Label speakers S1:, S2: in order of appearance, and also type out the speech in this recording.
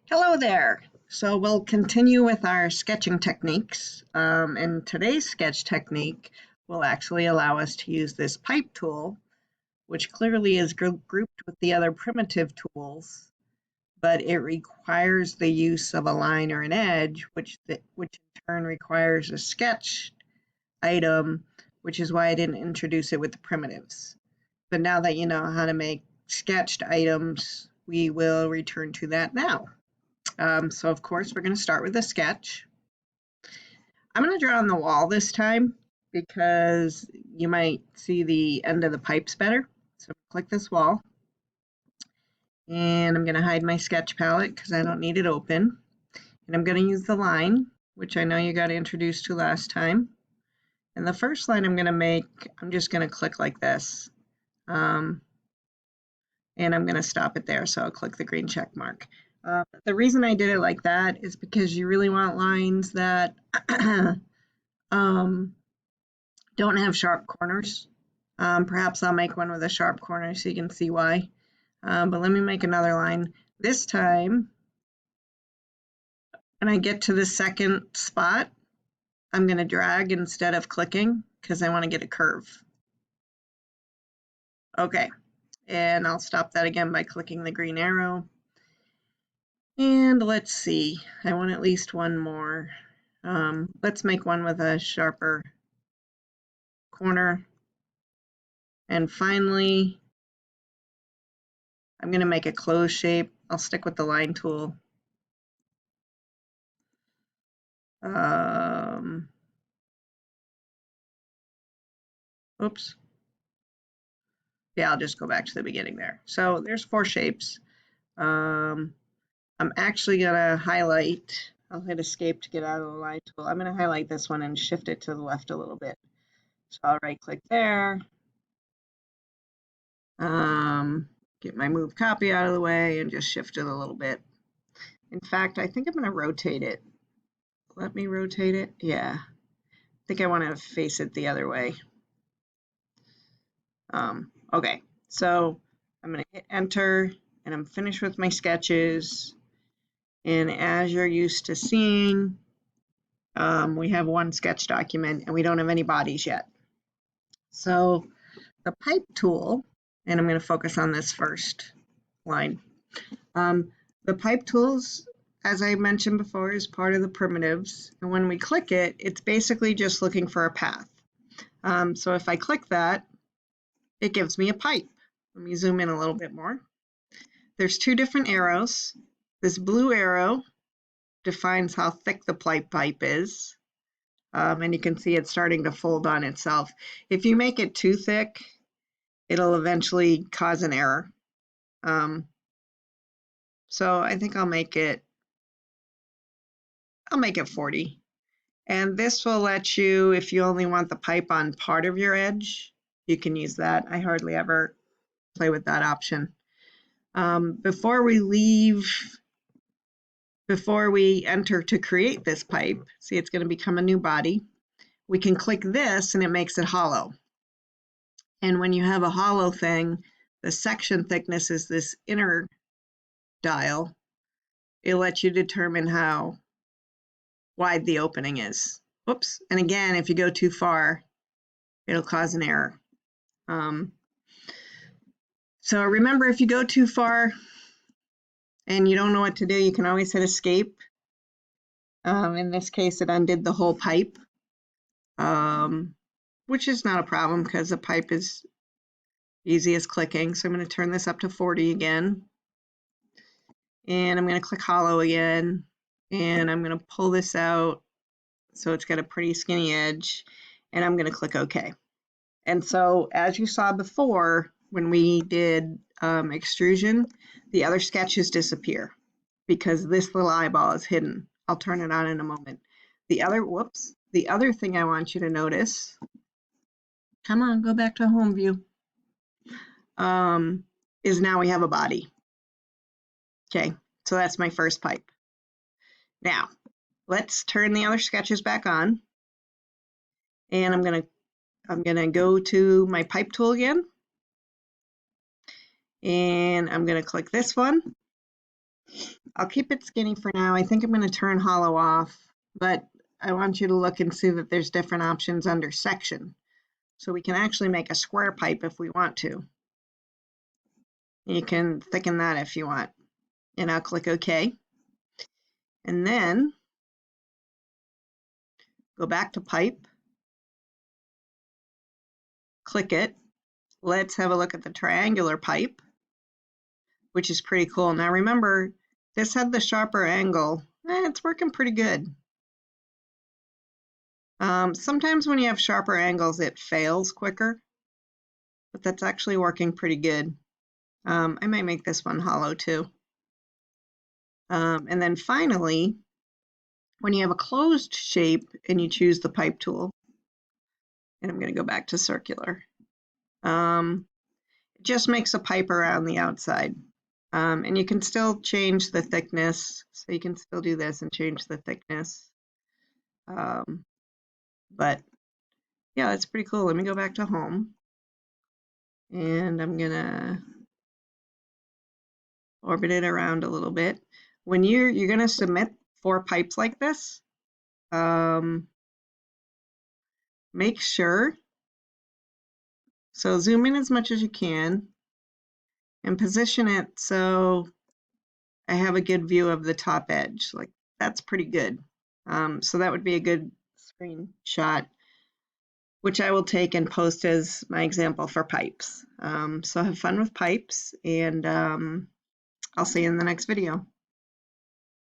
S1: Hello there. So we'll continue with our sketching techniques. And today's sketch technique will actually allow us to use this pipe tool, which clearly is grouped with the other primitive tools, but it requires the use of a line or an edge, which in turn requires a sketch item, which is why I didn't introduce it with the primitives. But now that you know how to make sketched items, we will return to that now. So of course we're going to start with a sketch. I'm going to draw on the wall this time because you might see the end of the pipes better. So click this wall and I'm going to hide my sketch palette because I don't need it open. And I'm going to use the line, which I know you got introduced to last time. And the first line I'm going to make, I'm just going to click like this. And I'm going to stop it there, so I'll click the green check mark. The reason I did it like that is because you really want lines that don't have sharp corners. Perhaps I'll make one with a sharp corner so you can see why. But let me make another line. This time, when I get to the second spot, I'm going to drag instead of clicking because I want to get a curve. Okay, and I'll stop that again by clicking the green arrow. And let's see, I want at least one more. Let's make one with a sharper corner. And finally, I'm going to make a closed shape. I'll stick with the line tool. Oops. Yeah, I'll just go back to the beginning there. So there's 4 shapes. I'm actually going to highlight. I'll hit escape to get out of the line tool. I'm going to highlight this one and shift it to the left a little bit. So I'll right click there. Get my move copy out of the way and just shift it a little bit. In fact, I think I'm going to rotate it. Let me rotate it. Yeah. I think I want to face it the other way. Okay, so I'm going to hit enter and I'm finished with my sketches. And as you're used to seeing, we have one sketch document and we don't have any bodies yet. So the pipe tool, and I'm going to focus on this first line. The pipe tools, as I mentioned before, is part of the primitives. And when we click it, it's basically just looking for a path. So if I click that, it gives me a pipe. Let me zoom in a little bit more. There's 2 different arrows. This blue arrow defines how thick the pipe is. And you can see it's starting to fold on itself. If you make it too thick, it'll eventually cause an error. So I think I'll make it 40. And this will let you, if you only want the pipe on part of your edge, you can use that. I hardly ever play with that option. Before we enter to create this pipe, see it's going to become a new body, we can click this and it makes it hollow. And when you have a hollow thing, the section thickness is this inner dial. It lets you determine how wide the opening is. Whoops. And again, if you go too far, it'll cause an error. So remember, if you go too far and you don't know what to do, you can always hit escape. In this case, it undid the whole pipe, which is not a problem because the pipe is easy as clicking. So I'm going to turn this up to 40 again. And I'm going to click hollow again. And I'm going to pull this out so it's got a pretty skinny edge. And I'm going to click OK. And so as you saw before, when we did extrusion, the other sketches disappear because this little eyeball is hidden. I'll turn it on in a moment. The other thing I want you to notice, come on, go back to home view, is now we have a body. Okay, so that's my first pipe. Now, let's turn the other sketches back on. And I'm gonna go to my pipe tool again. And I'm gonna click this one. I'll keep it skinny for now. I think I'm going to turn hollow off, but I want you to look and see that there's different options under section. So we can actually make a square pipe if we want to. You can thicken that if you want. And I'll click OK. And then go back to pipe, click it. Let's have a look at the triangular pipe, which is pretty cool. Now remember, this had the sharper angle. It's working pretty good. Sometimes when you have sharper angles, it fails quicker, but that's actually working pretty good. I might make this one hollow too. And then finally, when you have a closed shape and you choose the pipe tool, and I'm going to go back to circular, it just makes a pipe around the outside. And you can still change the thickness, so you can still do this and change the thickness. But yeah, that's pretty cool. Let me go back to home, and I'm gonna orbit it around a little bit. When you're gonna submit 4 pipes like this, make sure, so zoom in as much as you can and position it so I have a good view of the top edge. Like, that's pretty good. So that would be a good screenshot, which I will take and post as my example for pipes. So have fun with pipes, and I'll see you in the next video.